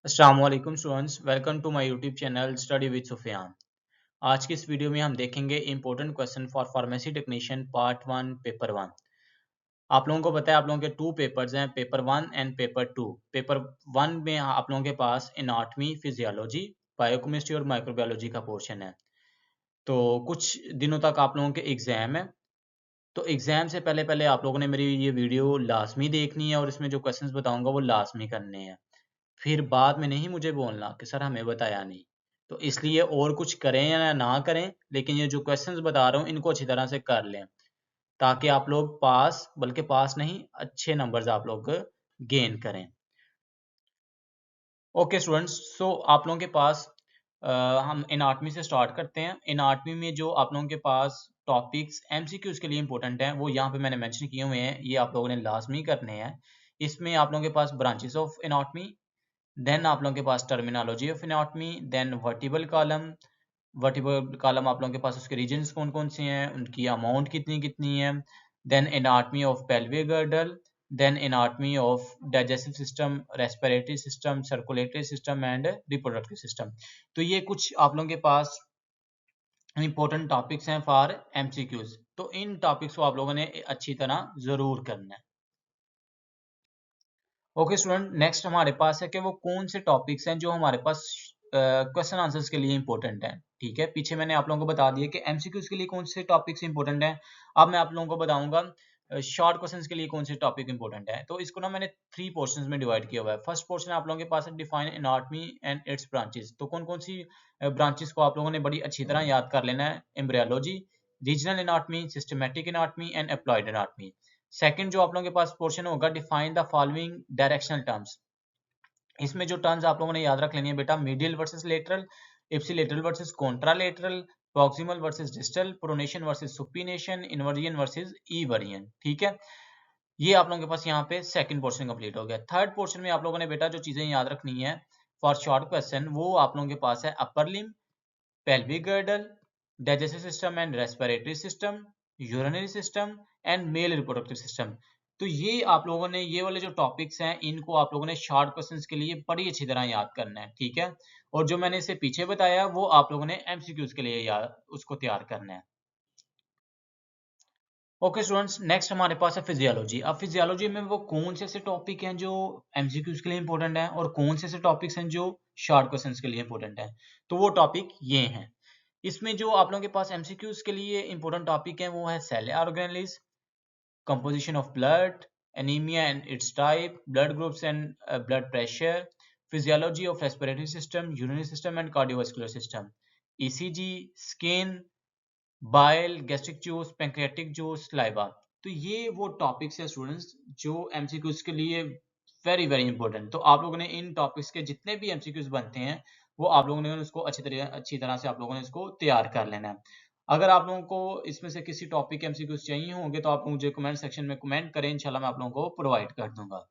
अस्सलामुअलैकुम students, welcome to my YouTube channel study with Sufiyan. आज की इस वीडियो में हम देखेंगे important question for pharmacy technician part one paper one. आप लोगों को पता है आप लोगों के टू पेपर्स हैं, paper one and paper two. Paper one में आप लोगों के पास एनाटॉमी, फिजियोलॉजी, बायोकेमिस्ट्री और माइक्रोबायोलॉजी का पोर्शन है। तो कुछ दिनों तक आप लोगों के एग्जाम है। तो एग्जाम से पहले पहले आप लोगों ने मेरी ये वीडियो लाजमी देखनी है और इसमें जो क्वेश्चंस बताऊंगा वो लाजमी करने हैं। फिर बाद में नहीं मुझे बोलना कि सर हमें बताया नहीं। तो इसलिए और कुछ करें या ना करें, लेकिन ये जो क्वेश्चंस बता रहा हूँ इनको अच्छी तरह से कर लें, ताकि आप लोग पास, बल्कि पास नहीं अच्छे नंबर्स आप लोग गेन करें। ओके स्टूडेंट्स, सो आप लोगों के पास हम एनाटॉमी से स्टार्ट करते हैं। एनाटॉमी में जो आप लोगों के पास टॉपिक्स एमसीक्यूज के लिए इंपॉर्टेंट हैं वो यहाँ पे मैंने मेंशन किए हुए हैं, ये आप लोगों ने लाजमी करने हैं। इसमें आप लोगों के पास ब्रांचेस ऑफ एनाटॉमी, देन आप लोगों के पास terminology of anatomy, then vertebral column. Vertebral column आप लोगों के पास उसके रीजन्स कौन कौन से हैं, उनकी अमाउंट कितनी कितनी है। Then anatomy of pelvic girdle, then anatomy of digestive system, respiratory system, circulatory system and reproductive system. तो ये कुछ आप लोगों के पास इंपॉर्टेंट टॉपिक्स हैं फॉर एमसीक्यूज। तो इन टॉपिक्स को आप लोगों ने अच्छी तरह जरूर करना है। ओके स्टूडेंट, नेक्स्ट हमारे पास है कि वो कौन से टॉपिक्स हैं जो हमारे पास क्वेश्चन आंसर्स के लिए इंपॉर्टेंट हैं। ठीक है, पीछे मैंने आप लोगों को बता दिया कि एमसीक्यूज के लिए कौन से टॉपिक्स इंपॉर्टेंट हैं। अब मैं आप लोगों को बताऊंगा शॉर्ट क्वेश्चंस के लिए कौन से टॉपिक इंपॉर्टेंट है। तो इसको ना मैंने थ्री पोर्शंस में डिवाइड किया हुआ है। फर्स्ट पोर्शन आप लोगों के पास है define anatomy and it's branches. तो कौन कौन सी ब्रांचेस को आप लोगों ने बड़ी अच्छी तरह याद कर लेना है। Embryology, regional anatomy, systematic anatomy and employed anatomy. Second जो आप लोगों के पास पोर्शन होगा define the following directional terms. इसमें जो टर्म्स आप लोगों ने याद रख लेनी है बेटा, medial versus lateral, ipsilateral versus contralateral, proximal versus distal, pronation versus supination, inversion versus eversion. ठीक है, ये आप लोगों के पास यहाँ पे सेकंड पोर्शन कंप्लीट हो गया। थर्ड पोर्शन में आप लोगों ने बेटा जो चीजें याद रखनी है फॉर शॉर्ट क्वेश्चन, वो आप लोगों के पास है upper limb, pelvic girdle, digestive system and respiratory system, urinary system and male reproductive system। तो ये आप लोगों ने ये वाले जो टॉपिक्स हैं इनको आप लोगों ने शॉर्ट क्वेश्चंस के लिए बड़ी अच्छी तरह याद करना है। ठीक है, और जो मैंने इसे पीछे बताया वो आप लोगों ने एमसीक्यूज के लिए याद उसको तैयार करना है। ओके स्टूडेंट्स, नेक्स्ट हमारे पास है फिजियोलॉजी। अब फिजियोलॉजी में वो कौन से ऐसे टॉपिक हैं जो एमसीक्यूज के लिए इंपॉर्टेंट हैं और कौन से ऐसे टॉपिक्स हैं जो शॉर्ट क्वेश्चंस के लिए इंपॉर्टेंट हैं। तो वो टॉपिक ये हैं। इसमें जो आप लोगों के पास एमसीक्यूज के लिए इंपॉर्टेंट टॉपिक है वो है cell organelles, composition of blood, anemia and its type, blood groups and blood pressure, physiology of respiratory system, urinary system and cardiovascular system, ECG, skin, bile, gastric juice, pancreatic juice, saliva. तो ये वो topics है students जो MCQs के लिए very very important. तो आप लोगों ने इन टॉपिक्स के जितने भी एमसीक्यूज बनते हैं वो आप लोगों ने उसको अच्छी तरह से आप लोगों ने इसको तैयार कर लेना है। अगर आप लोगों को इसमें से किसी टॉपिक के एमसीक्यूज चाहिए होंगे तो आप मुझे कमेंट सेक्शन में कमेंट करें, इंशाल्लाह मैं आप लोगों को प्रोवाइड कर दूंगा।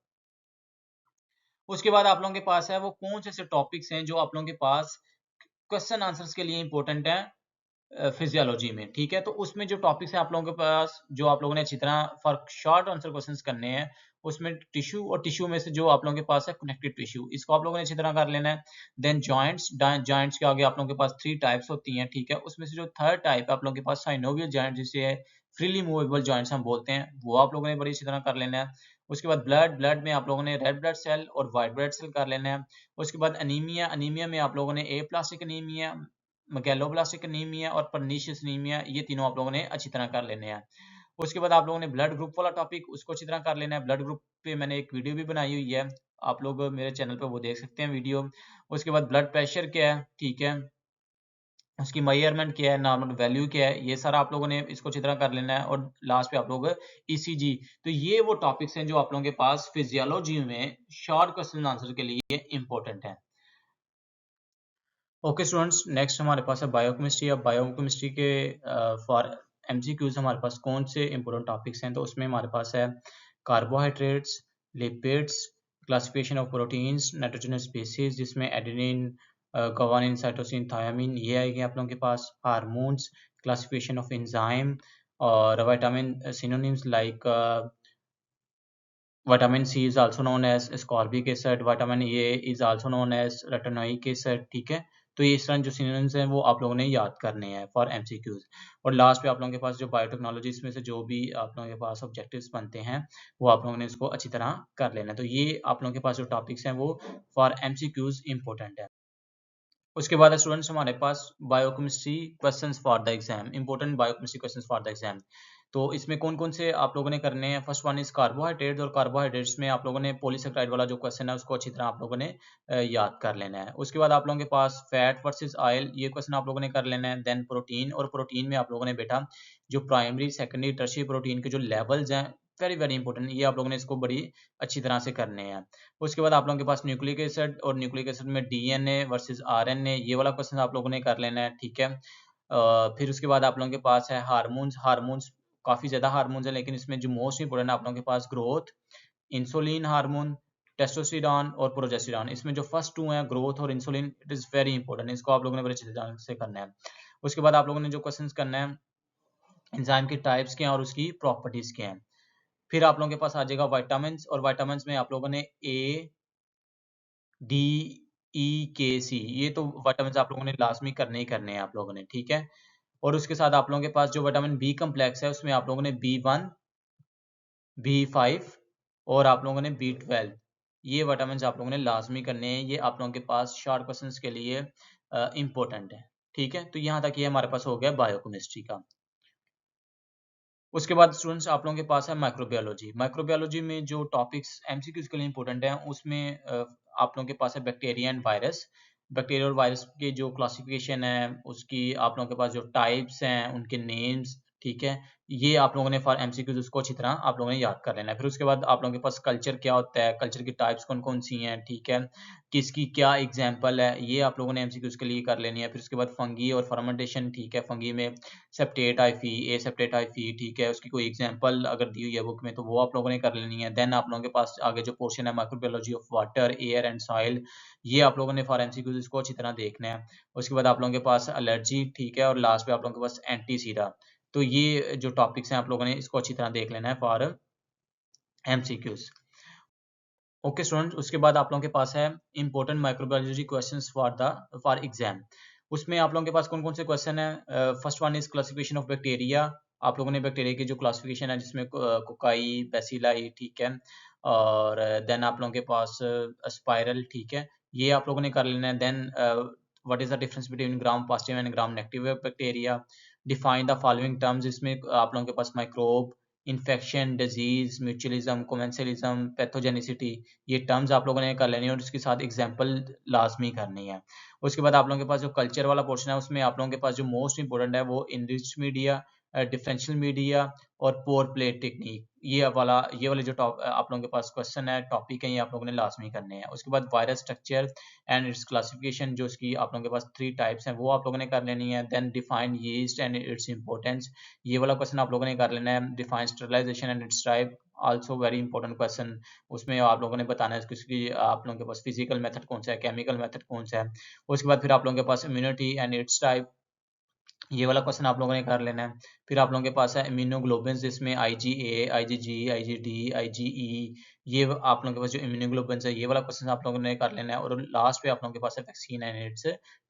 उसके बाद आप लोगों के पास है वो कौन से ऐसे टॉपिक्स हैं जो आप लोगों के पास क्वेश्चन आंसर्स के लिए इंपॉर्टेंट है फिजियोलॉजी में। ठीक है, तो उसमें जो टॉपिक्स हैं आप लोगों के पास जो आप लोगों ने अच्छी तरह फॉर शॉर्ट आंसर क्वेश्चंस करने हैं, उसमें टिश्यू और टिश्यू में से जो आप लोगों के पास है कनेक्टिव टिश्यू, इसको आप लोगों ने अच्छी तरह कर लेना है। देन जॉइंट्स, जॉइंट्स के आगे आप लोगों के पास थ्री टाइप्स होती हैं। ठीक है, उसमें से जो थर्ड टाइप है आप लोगों के पास साइनोवियल जॉइंट, जिसे फ्रीली मूवेबल जॉइंट्स हम बोलते हैं, वो आप लोगों ने बड़ी अच्छी तरह कर लेना है। उसके बाद ब्लड, ब्लड में आप लोगों ने रेड ब्लड सेल और व्हाइट ब्लड सेल कर लेना है। उसके बाद अनीमिया, अनीमिया में आप लोगों ने ए प्लास्टिक अनीमिया, मैगेलोब्लास्टिक अनीमिया और पर्नीशियस अनीमिया, ये तीनों आप लोगों ने अच्छी तरह कर लेने हैं। उसके बाद आप लोगों ने ब्लड ग्रुप वाला टॉपिक उसको अच्छी तरह कर लेना है। ब्लड ग्रुप पे मैंने एक वीडियो भी बनाई हुई है, आप लोग मेरे चैनल पे वो देख सकते हैं वीडियो। उसके बाद ब्लड प्रेशर क्या है, ठीक है, उसकी मेजरमेंट क्या है, नॉर्मल वैल्यू क्या है, ये सारा आप लोगों ने इसको अच्छी तरह कर लेना है। और लास्ट पे आप लोग ईसीजी। तो ये वो टॉपिक्स हैं जो आप लोगों के पास फिजियोलॉजी में शॉर्ट क्वेश्चन आंसर के लिए इंपॉर्टेंट है। ओके स्टूडेंट्स, नेक्स्ट हमारे पास है बायोकेमिस्ट्री। अब बायोकेमिस्ट्री के फॉर एमसीक्यूज हमारे पास कौन से इंपॉर्टेंट टॉपिक्स हैं, तो उसमें हमारे पास है carbohydrates, lipids, classification of proteins, nitrogenous bases जिसमें एडेनिन, ग्वानिन, साइटोसिन, थायामीन ये आएंगे आप लोगों के पास। हार्मोन्स, क्लासिफिकेशन ऑफ एंजाइम और vitamin synonyms like Vitamin C is also known as ascorbic acid, vitamin A is also known as retinoic acid, ठीक है। तो ये इस तरह जो सिनोनिम्स हैं वो आप लोगों ने याद करने हैं फॉर एमसीक्यूज। और लास्ट पे आप लोगों के पास जो बायोटेक्नोलॉजी इसमें से जो भी आप लोगों के पास ऑब्जेक्टिव्स बनते हैं वो आप लोगों ने इसको अच्छी तरह कर लेना है। तो ये आप लोगों के पास जो टॉपिक्स हैं वो फॉर एमसीक्यूज इंपॉर्टेंट है। उसके बाद स्टूडेंट्स हमारे पास biochemistry questions for the exam, important biochemistry questions for the exam. तो इसमें कौन कौन से आप लोगों ने करने हैं? फर्स्ट वन इज कार्बोहाइड्रेट्स, और कार्बोहाइड्रेट्स में आप लोगों ने पॉलीसेकेराइड वाला जो क्वेश्चन है उसको अच्छी तरह आप लोगों ने याद कर लेना है। उसके बाद आप लोगों के पास फैट वर्सेस ऑयल, ये क्वेश्चन आप लोगों ने कर लेना है। देन प्रोटीन, और प्रोटीन में आप लोगों ने बेटा जो प्राइमरी सेकेंडरी टर्शियरी प्रोटीन के जो लेवल्स हैं वेरी वेरी इंपॉर्टेंट, ये आप लोगों ने इसको बड़ी अच्छी तरह से करने हैं। उसके बाद आप लोगों के पास न्यूक्लिक एसिड, और न्यूक्लिक एसिड में डीएनए वर्सेस आरएनए, ये वाला क्वेश्चन आप लोगों ने कर लेना है, ठीक है। फिर उसके बाद आप लोगों के पास है हार्मोन्स। हार्मोन्स काफी ज्यादा हार्मोन्स है, लेकिन इसमें जो मोस्ट इंपोर्टेंट है आप लोगों के पास ग्रोथ, इंसुलिन हार्मोन, टेस्टोस्टेरोन और प्रोजेस्टेरोन। इसमें जो फर्स्ट टू हैं ग्रोथ और insulin, it is very important, इसको आप लोगों ने बड़े अच्छे तरह से करना है। उसके बाद आप लोगों ने जो क्वेश्चन करना है एंजाइम की टाइप्स के हैं और उसकी प्रॉपर्टीज के हैं। फिर आप लोगों के पास आ जाएगा विटामिन, और विटामिन में आप लोगों ने ए डी ई के सी, ये तो विटामिन आप लोगों ने लाजमी करने ही करने हैं आप लोगों ने, ठीक है। और उसके साथ आप लोगों के पास जो विटामिन बी कम्प्लेक्स है उसमें आप लोगों ने B1, B5 और आप लोगों ने B12, ये विटामिन आप लोगों ने लाजमी करने हैं। ये आप लोगों के पास शॉर्ट क्वेश्चंस के लिए इंपॉर्टेंट है, ठीक है। तो यहाँ तक ये हमारे पास हो गया बायोकेमिस्ट्री का। उसके बाद स्टूडेंट्स आप लोगों के पास है माइक्रोबायोलॉजी। माइक्रोबायोलॉजी में जो टॉपिक्स एमसीक्यूज के लिए इंपॉर्टेंट हैं उसमें आप लोगों के पास है बैक्टीरिया एंड वायरस। बैक्टीरिया और वायरस के जो क्लासिफिकेशन है उसकी आप लोगों के पास जो टाइप्स हैं उनके नेम्स, ठीक है। ये आप लोगों ने फॉर एमसीक्यूज उसको अच्छी तरह आप लोगों ने याद कर लेना है। फिर उसके बाद आप लोगों के पास कल्चर क्या होता है, कल्चर की टाइप्स कौन कौन सी हैं, ठीक है, किसकी क्या एग्जाम्पल है, ये आप लोगों ने एमसीक्यूज के लिए कर लेनी है। फिर उसके बाद फंगी और फर्मेंटेशन, ठीक है, फंगी में सेप्टेट हाइफी, ए सेप्टेट हाइफी, ठीक है, उसकी कोई एग्जांपल अगर दी हुई है बुक में तो वो आप लोगों ने कर लेनी है। देन आप लोगों के पास आगे जो पोर्शन है microbiology of water, air and soil, ये आप लोगों ने फॉर एमसीक्यूज इसको अच्छी तरह देखना है। उसके बाद आप लोगों के पास एलर्जी, ठीक है, और लास्ट पे आप लोगों के पास एंटीसीडा। तो ये जो टॉपिक्स हैं आप लोगों ने इसको अच्छी तरह देख लेना है फॉर एमसीक्यूज। ओके स्टूडेंट, उसके बाद आप लोगों के पास है important microbiology questions for exam. उसमें आप लोगों के पास कौन कौन से क्वेश्चन है? First one is classification of bacteria. आप लोगों ने बैक्टीरिया की जो क्लासिफिकेशन है जिसमें कोकाई, बेसिलाई, ठीक है, और देन आप लोगों के पास स्पाइरल, ठीक है, ये आप लोगों ने कर लेना है। Then what is the difference between gram positive and gram negative bacteria. Define the following terms, इसमें आप लोगों के पास microbe, infection, disease, mutualism, commensalism, pathogenicity, ये टर्म्स आप लोगों ने कर लेनी है और उसके साथ एग्जांपल लाजमी करनी है। उसके बाद आप लोगों के पास जो कल्चर वाला पोर्शन है उसमें आप लोगों के पास जो मोस्ट इंपोर्टेंट है वो इनरिच्ड मीडिया, डिफरेंशियल मीडिया और पोर प्लेट टेक्निक, ये वाले जो आप लोगों के पास क्वेश्चन है, टॉपिक है, ये आप लोगों ने लाजमी करने हैं। उसके बाद virus structure and it's classification, जो इसकी आप लोगों के पास 3 टाइप्स हैं वो आप लोगों ने कर लेनी है। Then define yeast and its importance, ये वाला क्वेश्चन आप लोगों ने कर लेना है। Define sterilization and its type, also very important question, उसमें आप लोगों ने बताना है कि आप लोगों के पास फिजिकल मेथड कौन सा है, केमिकल मेथड कौन सा है। उसके बाद फिर आप लोगों के पास इम्यूनिटी एंड इट्स टाइप, ये वाला क्वेश्चन आप लोगों ने कर लेना है। फिर आप लोगों के पास है इम्यूनोग्लोबिन, जिसमें IgA, IgG, IgD, IgE, ये आप लोगों के पास जो इम्यूनोग्लोबिन है ये वाला क्वेश्चन आप लोगों ने कर लेना है। और लास्ट पे आप लोगों के पास है वैक्सीन एंड इट्स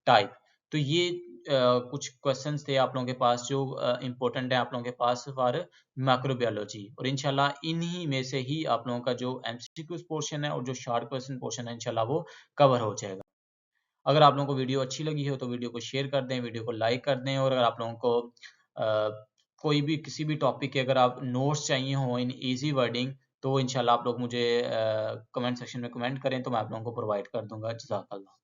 टाइप। तो ये कुछ क्वेश्चंस थे आप लोगों के पास जो इंपॉर्टेंट है आप लोगों के पास फॉर माइक्रोबायोलॉजी, और इंशाल्लाह इन्हीं में से ही आप लोगों का जो एमसीक्यूज पोर्शन है और जो शॉर्ट क्वेश्चन पोर्शन है इंशाल्लाह वो कवर हो जाएगा। अगर आप लोगों को वीडियो अच्छी लगी हो तो वीडियो को शेयर कर दें, वीडियो को लाइक कर दें, और अगर आप लोगों को कोई भी किसी भी टॉपिक के अगर आप नोट्स चाहिए हो इन इजी वर्डिंग तो इंशाल्लाह आप लोग मुझे कमेंट सेक्शन में कमेंट करें तो मैं आप लोगों को प्रोवाइड कर दूंगा। जज़ाकल्लाह।